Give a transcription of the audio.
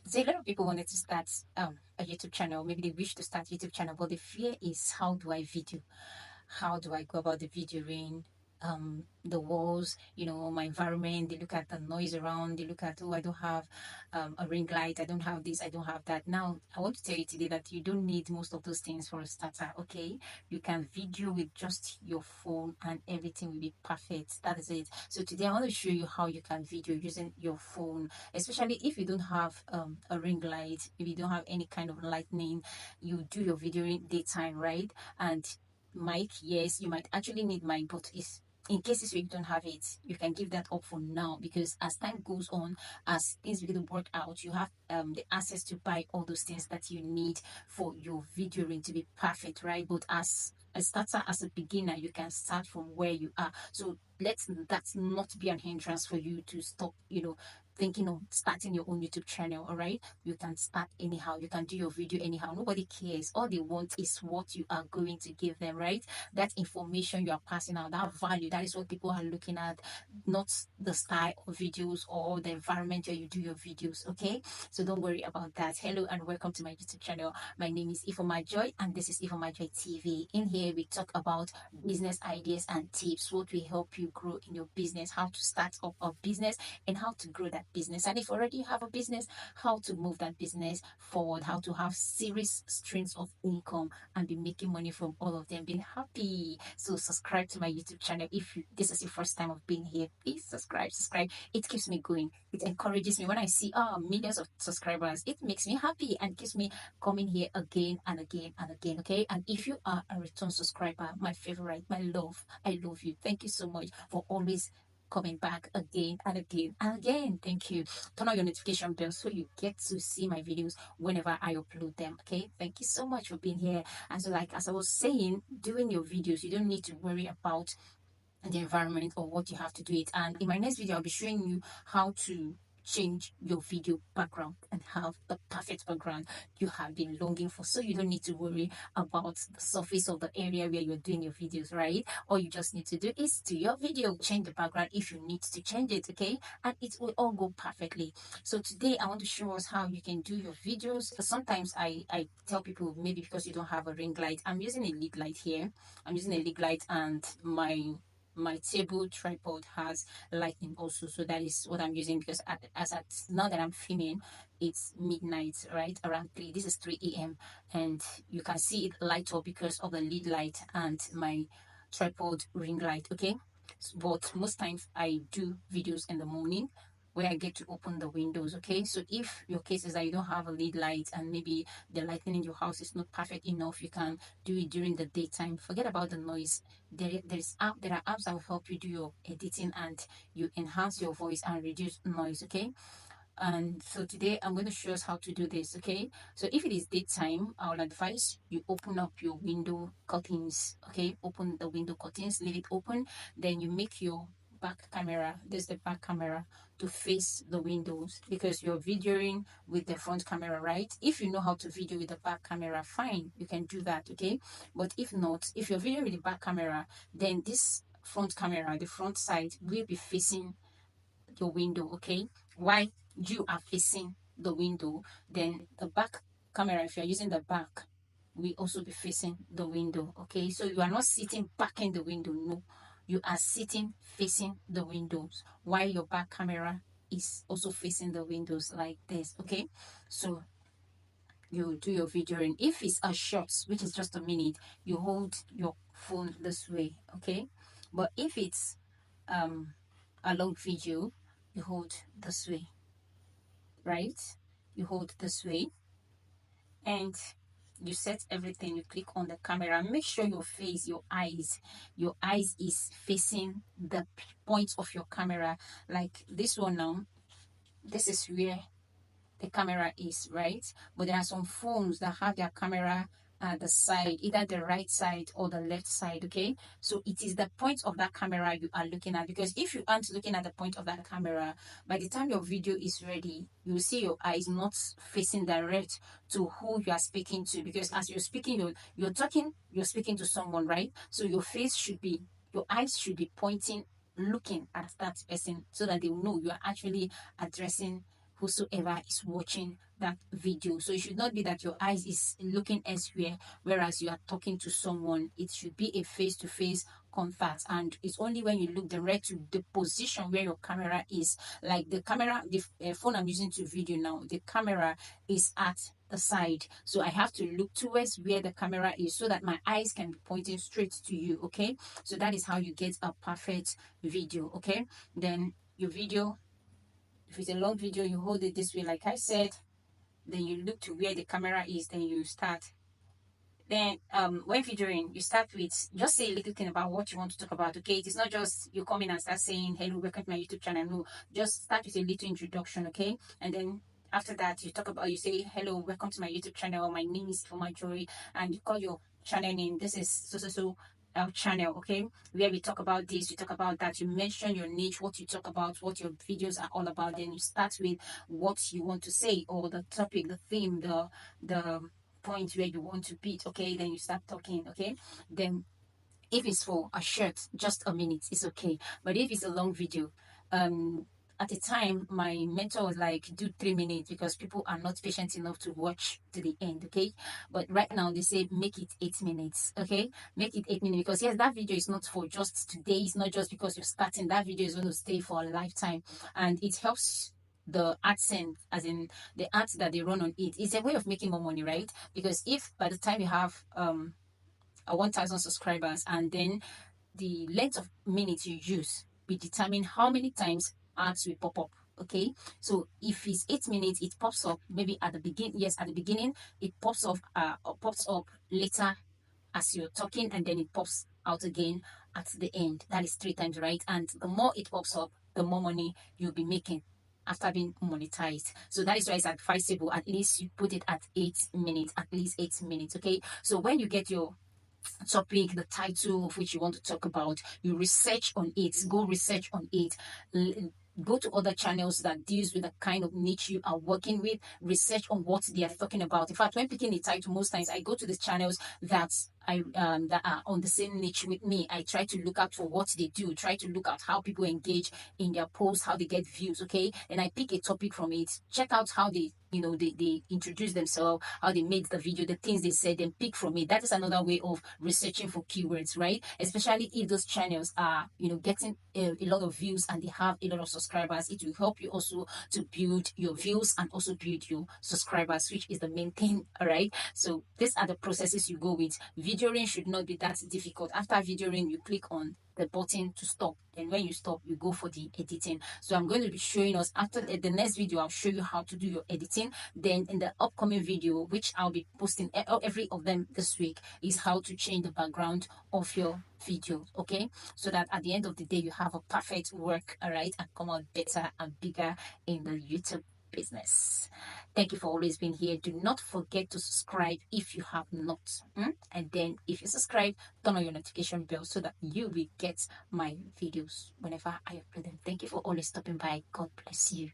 So a lot of people wanted to start a YouTube channel. Maybe they wish to start YouTube channel, but the fear is, how do I video? How do I go about the videoing? The walls, my environment. They look at the noise around. They look at, oh, I don't have a ring light. I don't have this. I don't have that. Now, I want to tell you today that you don't need most of those things for a starter. Okay, you can video with just your phone, and everything will be perfect. That is it. So today I want to show you how you can video using your phone, especially if you don't have a ring light, if you don't have any kind of lightning. You do your video in daytime, right? And mic, yes, you might actually need mic, but it's in cases where you don't have it, you can give that up for now, because as time goes on, as things begin to work out, you have the access to buy all those things that you need for your videoing to be perfect, right? But as a starter, as a beginner, you can start from where you are. So let's that's not be an hindrance for you to stop, thinking of starting your own YouTube channel. All right, you can start anyhow, you can do your video anyhow. Nobody cares. All they want is what you are going to give them, right? That information you are passing out, that value, that is what people are looking at, not the style of videos or the environment where you do your videos. Okay, so don't worry about that. Hello and welcome to my YouTube channel. My name is Ifoma Joy, and this is Ifoma Joy TV. In here we talk about business ideas and tips, what will help you grow in your business, how to start up a business, and how to grow that business. And if already you have a business, how to move that business forward, how to have serious streams of income and be making money from all of them, being happy. So subscribe to my YouTube channel. If this is your first time of being here, please subscribe. It keeps me going. It encourages me when I see millions of subscribers. It makes me happy and keeps me coming here again and again and again. Okay, and if you are a return subscriber, my favorite, my love, I love you. Thank you so much for always coming back again and again and again. Thank you. Turn on your notification bell so you get to see my videos whenever I upload them. Okay, thank you so much for being here. And so, like as I was saying, doing your videos, you don't need to worry about the environment or what you have to do it. And in my next video, I'll be showing you how to change your video background and have the perfect background you have been longing for, so you don't need to worry about the surface of the area where you're doing your videos, right? All you just need to do is do your video, change the background if you need to change it. Okay, and it will all go perfectly. So today I want to show us how you can do your videos. Sometimes I tell people, maybe because you don't have a ring light, I'm using a lead light here. I'm using a lead light, and my table tripod has lightning also, so that is what I'm using, because as at now that I'm filming, it's midnight, right around 3, this is 3 a.m., and you can see it light up because of the lead light and my tripod ring light. Okay, but most times I do videos in the morning where I get to open the windows. Okay, so if your case is that you don't have a lead light and maybe the lighting in your house is not perfect enough, you can do it during the daytime. Forget about the noise. There are apps that will help you do your editing, and you enhance your voice and reduce noise. Okay, and so today I'm going to show us how to do this. Okay, so if it is daytime, I will advise you open up your window curtains. Okay, open the window curtains, leave it open, then you make your back camera, this is the back camera, to face the windows, because you're videoing with the front camera, right? If you know how to video with the back camera, fine, you can do that. Okay, but if not, if you're videoing with the back camera, then this front camera, the front side, will be facing your window. Okay, why you are facing the window, then the back camera, if you're using the back, will also be facing the window. Okay, so you are not sitting back in the window, no, you are sitting facing the windows, while your back camera is also facing the windows like this. Okay, so you do your video, and if it's a short, which is just a minute, you hold your phone this way. Okay, but if it's um a long video, you hold this way, right? You hold this way, and you set everything. You click on the camera. Make sure your face, your eyes is facing the point of your camera. Like this one now, this is where the camera is, right? But there are some phones that have their camera at the side, either the right side or the left side. Okay, so it is the point of that camera you are looking at, because if you aren't looking at the point of that camera, by the time your video is ready, you will see your eyes not facing direct to who you are speaking to, because as you're speaking, you're talking, you're speaking to someone, right? So your eyes should be pointing, looking at that person, so that they will know you are actually addressing whosoever is watching that video. So it should not be that your eyes is looking elsewhere whereas you are talking to someone. It should be a face-to-face contact, and it's only when you look direct to the position where your camera is, like the camera, the phone I'm using to video now, the camera is at the side, so I have to look towards where the camera is so that my eyes can be pointing straight to you. Okay, so that is how you get a perfect video. Okay, then your video, if it's a long video, you hold it this way like I said, then you look to where the camera is, then you start. Then when videoing, you start with just say a little thing about what you want to talk about. Okay, it is not just you come in and start saying hello, welcome to my YouTube channel. No, just start with a little introduction. Okay, and then after that you talk about, you say hello, welcome to my YouTube channel, my name is for my Joy, and you call your channel name. This is so so so channel. Okay, where we talk about this, we talk about that, you mention your niche, what you talk about, what your videos are all about. Then you start with what you want to say, or the topic, the theme, the point where you want to beat. Okay, then you start talking. Okay, then if it's for a shirt, just a minute, it's okay. But if it's a long video, at the time my mentor was like, do 3 minutes, because people are not patient enough to watch to the end. Okay, but right now they say make it 8 minutes. Okay, make it 8 minutes, because yes, that video is not for just today, it's not just because you're starting. That video is going to stay for a lifetime, and it helps the AdSense, as in the ads that they run on it. It's a way of making more money, right? Because if by the time you have a 1,000 subscribers, and then the length of minutes you use will determine how many times ads will pop up. Okay, so if it's 8 minutes, it pops up maybe at the beginning. Yes, at the beginning it pops up later as you're talking, and then it pops out again at the end. That is 3 times, right? And the more it pops up, the more money you'll be making after being monetized. So that is why it's advisable at least you put it at 8 minutes, at least 8 minutes. Okay, so when you get your topic, the title of which you want to talk about, you research on it, go research on it. Go to other channels that deals with the kind of niche you are working with, research on what they are talking about. In fact, when picking a title, most times I go to the channels that are on the same niche with me. I try to look out for what they do, try to look at how people engage in their posts, how they get views. Okay, and I pick a topic from it, check out how they introduce themselves, how they made the video, the things they said, and pick from it. That is another way of researching for keywords, right? Especially if those channels are getting a lot of views and they have a lot of subscribers, it will help you also to build your views and also build your subscribers, which is the main thing. All right, so these are the processes you go with. Videoing should not be that difficult. After videoing, you click on the button to stop, and when you stop, you go for the editing. So I'm going to be showing us after the next video. I'll show you how to do your editing. Then in the upcoming video, which I'll be posting every of them this week, is how to change the background of your video. Okay, so that at the end of the day you have a perfect work. All right, and come out better and bigger in the YouTube business. Thank you for always being here. Do not forget to subscribe if you have not. And then if you subscribe, turn on your notification bell so that you will get my videos whenever I upload them. Thank you for always stopping by. God bless you.